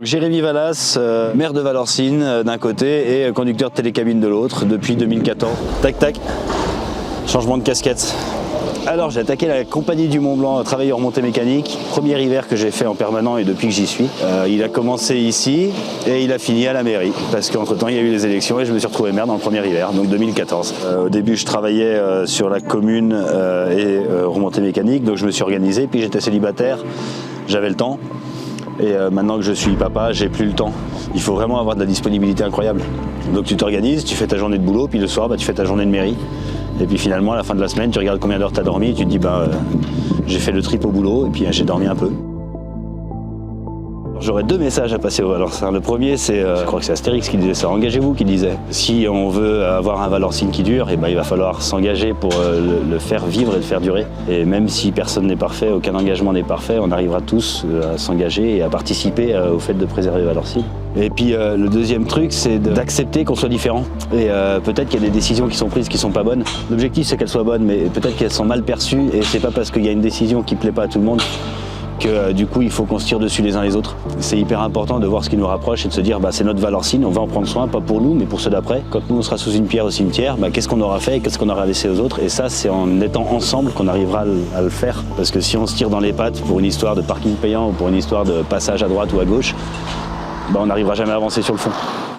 Jérémy Vallas, maire de Valorcine d'un côté et conducteur de télécabine de l'autre depuis 2014. Tac tac, changement de casquette. Alors j'ai attaqué la compagnie du Mont Blanc, travailleur remontée mécanique. Premier hiver que j'ai fait en permanent et depuis que j'y suis. Il a commencé ici et il a fini à la mairie parce qu'entre temps il y a eu les élections et je me suis retrouvé maire dans le premier hiver, donc 2014. Au début je travaillais sur la commune et remontée mécanique, donc je me suis organisé, puis j'étais célibataire, j'avais le temps. Et maintenant que je suis papa, j'ai plus le temps. Il faut vraiment avoir de la disponibilité incroyable. Donc tu t'organises, tu fais ta journée de boulot, puis le soir, tu fais ta journée de mairie. Et puis finalement, à la fin de la semaine, tu regardes combien d'heures tu as dormi et tu te dis, j'ai fait le trip au boulot et puis j'ai dormi un peu. J'aurais deux messages à passer aux Valorcins. Le premier, c'est, je crois que c'est Astérix qui disait ça, engagez-vous, qui disait. Si on veut avoir un Valorcine qui dure, il va falloir s'engager pour le faire vivre et le faire durer. Et même si personne n'est parfait, aucun engagement n'est parfait, on arrivera tous à s'engager et à participer au fait de préserver Valorcine. Et puis le deuxième truc, c'est d'accepter qu'on soit différent. Et peut-être qu'il y a des décisions qui sont prises qui sont pas bonnes. L'objectif, c'est qu'elles soient bonnes, mais peut-être qu'elles sont mal perçues. Et c'est pas parce qu'il y a une décision qui plaît pas à tout le monde que du coup il faut qu'on se tire dessus les uns les autres. C'est hyper important de voir ce qui nous rapproche et de se dire c'est notre Valorcine, on va en prendre soin, pas pour nous mais pour ceux d'après. Quand nous on sera sous une pierre au cimetière, qu'est-ce qu'on aura fait, qu'est-ce qu'on aura laissé aux autres, et ça c'est en étant ensemble qu'on arrivera à le faire. Parce que si on se tire dans les pattes pour une histoire de parking payant ou pour une histoire de passage à droite ou à gauche, on n'arrivera jamais à avancer sur le fond.